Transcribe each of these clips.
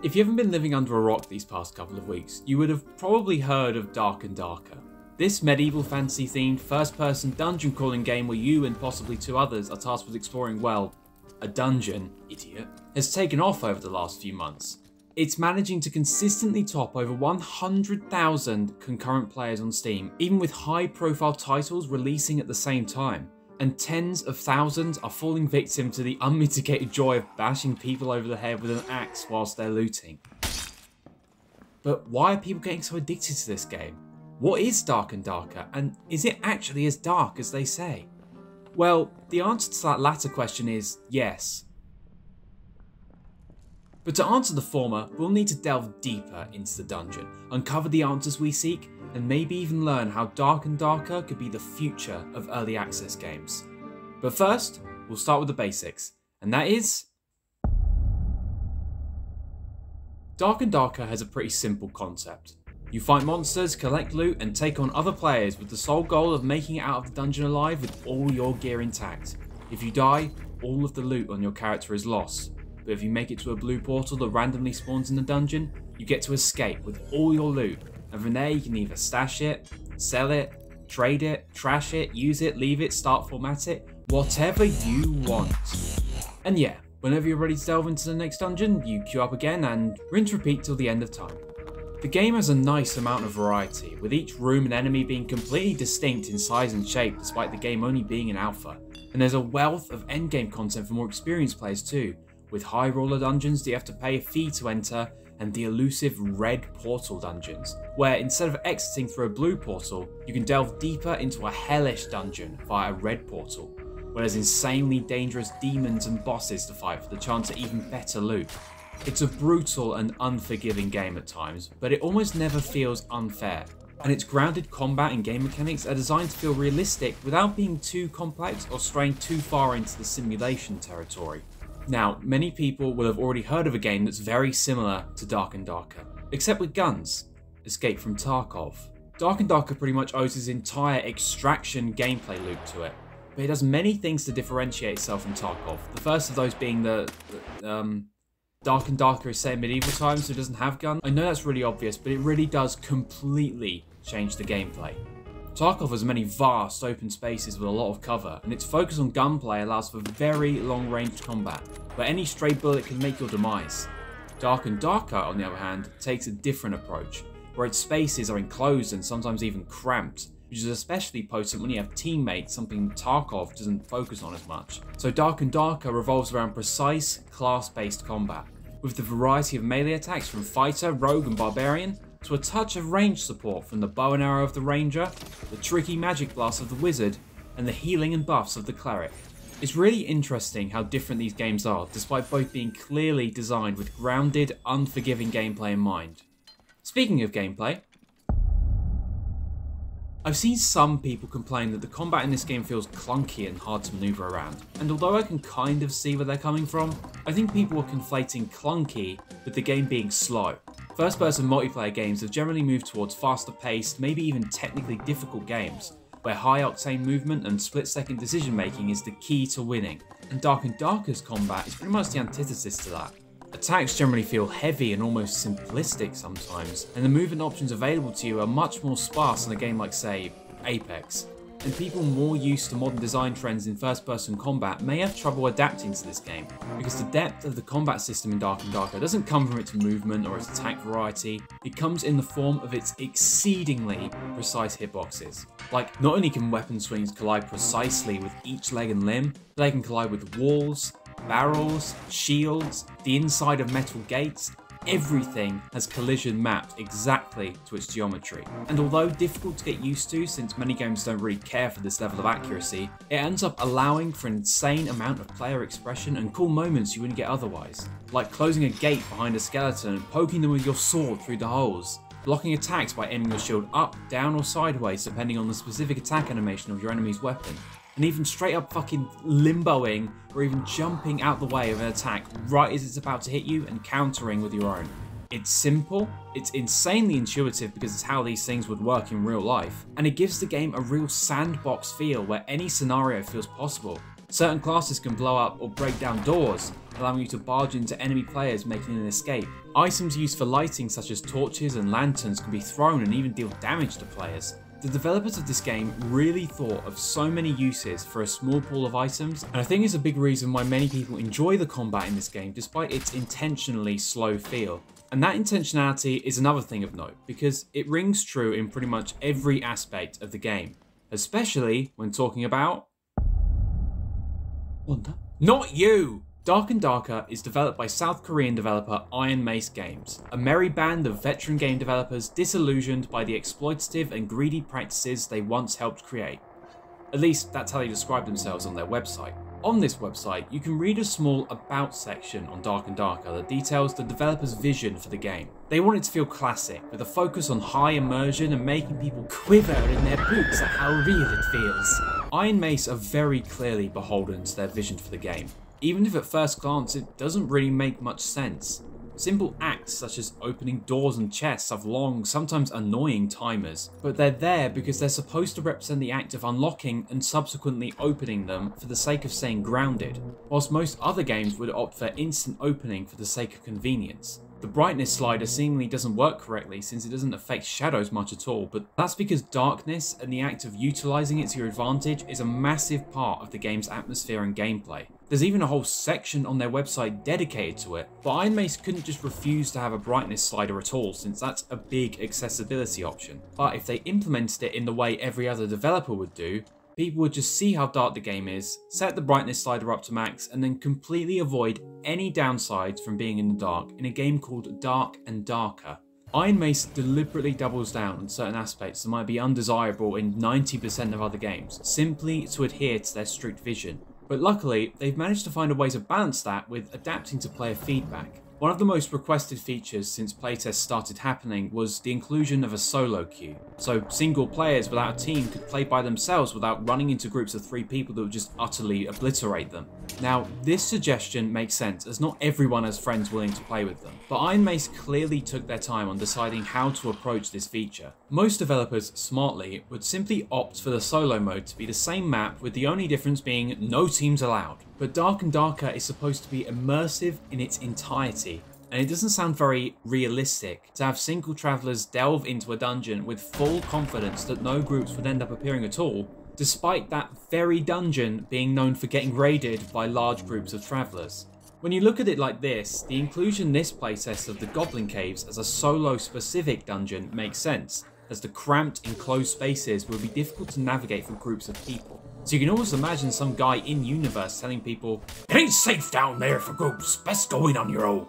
If you haven't been living under a rock these past couple of weeks, you would have probably heard of Dark and Darker. This medieval fantasy themed first-person dungeon crawling game where you and possibly two others are tasked with exploring, well, a dungeon, idiot, has taken off over the last few months. It's managing to consistently top over 100,000 concurrent players on Steam, even with high-profile titles releasing at the same time. And tens of thousands are falling victim to the unmitigated joy of bashing people over the head with an axe whilst they're looting. But why are people getting so addicted to this game? What is Dark and Darker, and is it actually as dark as they say? Well, the answer to that latter question is yes. But to answer the former, we'll need to delve deeper into the dungeon, uncover the answers we seek, and maybe even learn how Dark and Darker could be the future of early access games. But first, we'll start with the basics, and that is... Dark and Darker has a pretty simple concept. You fight monsters, collect loot, and take on other players with the sole goal of making it out of the dungeon alive with all your gear intact. If you die, all of the loot on your character is lost, but if you make it to a blue portal that randomly spawns in the dungeon, you get to escape with all your loot. And from there you can either stash it, sell it, trade it, trash it, use it, leave it, start format it, whatever you want. And yeah, whenever you're ready to delve into the next dungeon, you queue up again and rinse repeat till the end of time. The game has a nice amount of variety, with each room and enemy being completely distinct in size and shape despite the game only being an alpha. And there's a wealth of endgame content for more experienced players too, with high roller dungeons that you have to pay a fee to enter, and the elusive red portal dungeons, where instead of exiting through a blue portal, you can delve deeper into a hellish dungeon via a red portal, where there's insanely dangerous demons and bosses to fight for the chance at even better loot. It's a brutal and unforgiving game at times, but it almost never feels unfair, and its grounded combat and game mechanics are designed to feel realistic without being too complex or straying too far into the simulation territory. Now, many people will have already heard of a game that's very similar to Dark and Darker, except with guns, Escape from Tarkov. Dark and Darker pretty much owes its entire extraction gameplay loop to it, but it does many things to differentiate itself from Tarkov, the first of those being Dark and Darker is set in medieval times so it doesn't have guns. I know that's really obvious, but it really does completely change the gameplay. Tarkov has many vast open spaces with a lot of cover, and its focus on gunplay allows for very long-range combat, where any stray bullet can make your demise. Dark and Darker, on the other hand, takes a different approach, where its spaces are enclosed and sometimes even cramped, which is especially potent when you have teammates, something Tarkov doesn't focus on as much. So Dark and Darker revolves around precise, class-based combat, with the variety of melee attacks from fighter, rogue and barbarian, to a touch of range support from the bow and arrow of the ranger, the tricky magic blast of the wizard, and the healing and buffs of the cleric. It's really interesting how different these games are, despite both being clearly designed with grounded, unforgiving gameplay in mind. Speaking of gameplay, I've seen some people complain that the combat in this game feels clunky and hard to maneuver around, and although I can kind of see where they're coming from, I think people are conflating clunky with the game being slow. First-person multiplayer games have generally moved towards faster-paced, maybe even technically difficult games, where high-octane movement and split-second decision-making is the key to winning, and Dark and Darker's combat is pretty much the antithesis to that. Attacks generally feel heavy and almost simplistic sometimes, and the movement options available to you are much more sparse in a game like, say, Apex. And people more used to modern design trends in first-person combat may have trouble adapting to this game, because the depth of the combat system in Dark and Darker doesn't come from its movement or its attack variety, it comes in the form of its exceedingly precise hitboxes. Like, not only can weapon swings collide precisely with each leg and limb, but they can collide with walls, barrels, shields, the inside of metal gates. Everything has collision mapped exactly to its geometry, and although difficult to get used to since many games don't really care for this level of accuracy, it ends up allowing for an insane amount of player expression and cool moments you wouldn't get otherwise, like closing a gate behind a skeleton and poking them with your sword through the holes, blocking attacks by aiming your shield up, down or sideways depending on the specific attack animation of your enemy's weapon, and even straight up fucking limboing or even jumping out the way of an attack right as it's about to hit you and countering with your own. It's simple, it's insanely intuitive because it's how these things would work in real life, and it gives the game a real sandbox feel where any scenario feels possible. Certain classes can blow up or break down doors, allowing you to barge into enemy players making an escape. Items used for lighting such as torches and lanterns can be thrown and even deal damage to players. The developers of this game really thought of so many uses for a small pool of items, and I think it's a big reason why many people enjoy the combat in this game despite its intentionally slow feel. And that intentionality is another thing of note, because it rings true in pretty much every aspect of the game, especially when talking about... Wanda? Not you! Dark and Darker is developed by South Korean developer Iron Mace Games, a merry band of veteran game developers disillusioned by the exploitative and greedy practices they once helped create. At least that's how they describe themselves on their website. On this website, you can read a small About section on Dark and Darker that details the developer's vision for the game. They want it to feel classic, with a focus on high immersion and making people quiver in their boots at how real it feels. Iron Mace are very clearly beholden to their vision for the game, even if at first glance it doesn't really make much sense. Simple acts such as opening doors and chests have long, sometimes annoying timers, but they're there because they're supposed to represent the act of unlocking and subsequently opening them for the sake of staying grounded, whilst most other games would opt for instant opening for the sake of convenience. The brightness slider seemingly doesn't work correctly since it doesn't affect shadows much at all, but that's because darkness and the act of utilising it to your advantage is a massive part of the game's atmosphere and gameplay. There's even a whole section on their website dedicated to it, but Iron Mace couldn't just refuse to have a brightness slider at all since that's a big accessibility option. But if they implemented it in the way every other developer would do, people would just see how dark the game is, set the brightness slider up to max, and then completely avoid any downsides from being in the dark in a game called Dark and Darker. Iron Mace deliberately doubles down on certain aspects that might be undesirable in 90% of other games, simply to adhere to their strict vision. But luckily, they've managed to find a way to balance that with adapting to player feedback. One of the most requested features since playtests started happening was the inclusion of a solo queue. So single players without a team could play by themselves without running into groups of 3 people that would just utterly obliterate them. Now, this suggestion makes sense as not everyone has friends willing to play with them, but Iron Mace clearly took their time on deciding how to approach this feature. Most developers, smartly, would simply opt for the solo mode to be the same map with the only difference being no teams allowed. But Dark and Darker is supposed to be immersive in its entirety, and it doesn't sound very realistic to have single travellers delve into a dungeon with full confidence that no groups would end up appearing at all, despite that very dungeon being known for getting raided by large groups of travellers. When you look at it like this, the inclusion in this playtest of the Goblin Caves as a solo-specific dungeon makes sense, as the cramped, enclosed spaces will be difficult to navigate for groups of people. So you can almost imagine some guy in-universe telling people, "It ain't safe down there for groups, best go in on your own."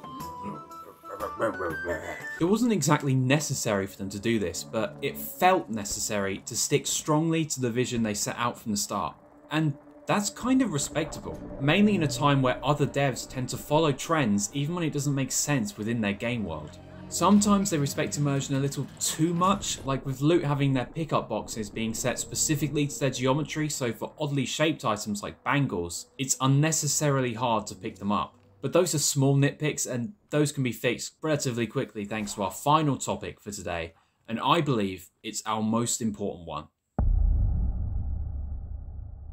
It wasn't exactly necessary for them to do this, but it felt necessary to stick strongly to the vision they set out from the start. And that's kind of respectable, mainly in a time where other devs tend to follow trends even when it doesn't make sense within their game world. Sometimes they respect immersion a little too much, like with loot having their pickup boxes being set specifically to their geometry, so for oddly shaped items like bangles, it's unnecessarily hard to pick them up. But those are small nitpicks, and those can be fixed relatively quickly thanks to our final topic for today, and I believe it's our most important one.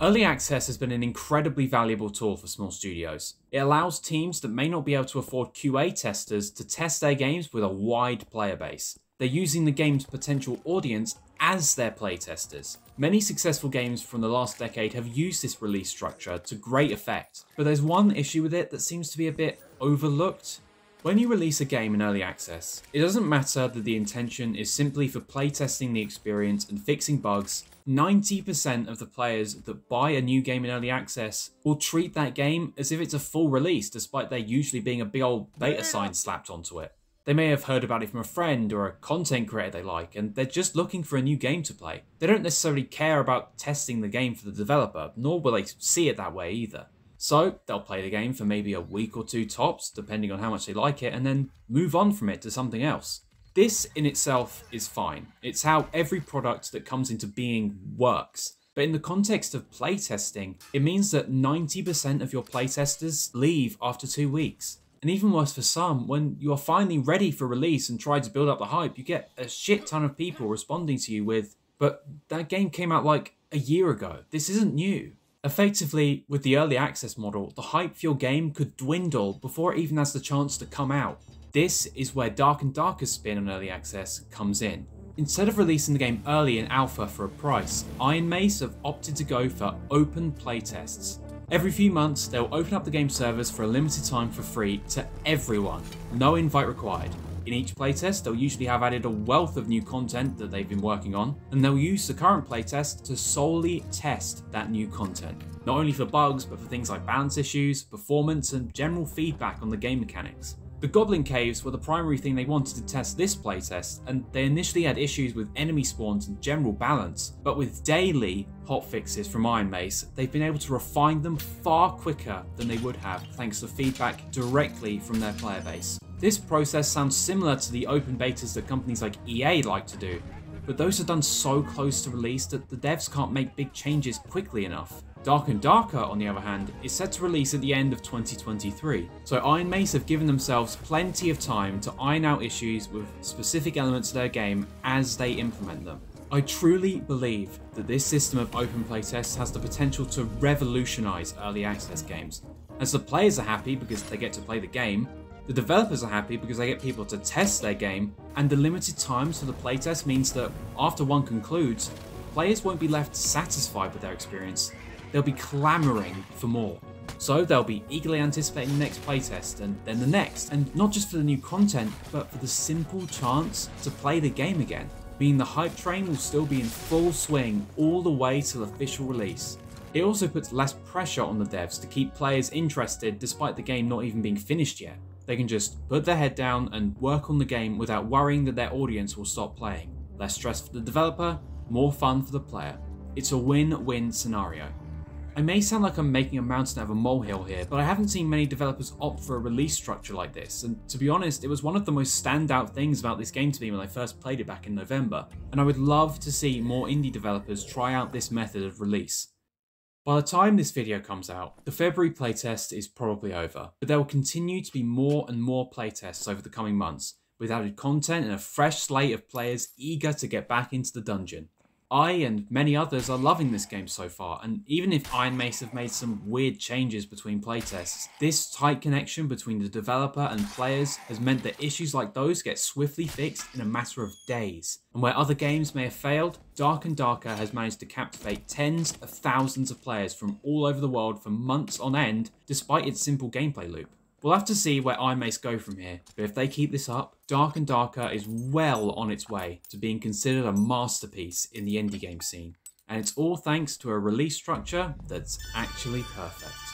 Early access has been an incredibly valuable tool for small studios. It allows teams that may not be able to afford QA testers to test their games with a wide player base. They're using the game's potential audience as their playtesters. Many successful games from the last decade have used this release structure to great effect, but there's one issue with it that seems to be a bit overlooked. When you release a game in early access, it doesn't matter that the intention is simply for playtesting the experience and fixing bugs. 90% of the players that buy a new game in early access will treat that game as if it's a full release, despite there usually being a big old beta sign slapped onto it. They may have heard about it from a friend or a content creator they like, and they're just looking for a new game to play. They don't necessarily care about testing the game for the developer, nor will they see it that way either. So they'll play the game for maybe a week or 2 tops, depending on how much they like it, and then move on from it to something else. This in itself is fine. It's how every product that comes into being works. But in the context of playtesting, it means that 90% of your playtesters leave after 2 weeks. And even worse for some, when you are finally ready for release and try to build up the hype, you get a shit ton of people responding to you with, "But that game came out like a year ago. This isn't new." Effectively, with the early access model, the hype for your game could dwindle before it even has the chance to come out. This is where Dark and Darker's spin on early access comes in. Instead of releasing the game early in alpha for a price, Iron Mace have opted to go for open playtests. Every few months, they'll open up the game servers for a limited time for free to everyone, no invite required. In each playtest, they'll usually have added a wealth of new content that they've been working on, and they'll use the current playtest to solely test that new content. Not only for bugs, but for things like balance issues, performance, and general feedback on the game mechanics. The Goblin Caves were the primary thing they wanted to test this playtest, and they initially had issues with enemy spawns and general balance, but with daily hotfixes from Iron Mace, they've been able to refine them far quicker than they would have thanks to feedback directly from their player base. This process sounds similar to the open betas that companies like EA like to do, but those are done so close to release that the devs can't make big changes quickly enough. Dark and Darker, on the other hand, is set to release at the end of 2023, so Iron Mace have given themselves plenty of time to iron out issues with specific elements of their game as they implement them. I truly believe that this system of open playtests has the potential to revolutionise early access games, as the players are happy because they get to play the game, the developers are happy because they get people to test their game, and the limited times for the playtest means that after one concludes, players won't be left satisfied with their experience. They'll be clamouring for more. So they'll be eagerly anticipating the next playtest, and then the next, and not just for the new content, but for the simple chance to play the game again, meaning the hype train will still be in full swing all the way till official release. It also puts less pressure on the devs to keep players interested despite the game not even being finished yet. They can just put their head down and work on the game without worrying that their audience will stop playing. Less stress for the developer, more fun for the player. It's a win-win scenario. I may sound like I'm making a mountain out of a molehill here, but I haven't seen many developers opt for a release structure like this, and to be honest, it was one of the most standout things about this game to me when I first played it back in November, and I would love to see more indie developers try out this method of release. By the time this video comes out, the February playtest is probably over, but there will continue to be more and more playtests over the coming months, with added content and a fresh slate of players eager to get back into the dungeon. I and many others are loving this game so far, and even if Iron Mace have made some weird changes between playtests, this tight connection between the developer and players has meant that issues like those get swiftly fixed in a matter of days. And where other games may have failed, Dark and Darker has managed to captivate tens of thousands of players from all over the world for months on end, despite its simple gameplay loop. We'll have to see where Iron Mace go from here, but if they keep this up, Dark and Darker is well on its way to being considered a masterpiece in the indie game scene. And it's all thanks to a release structure that's actually perfect.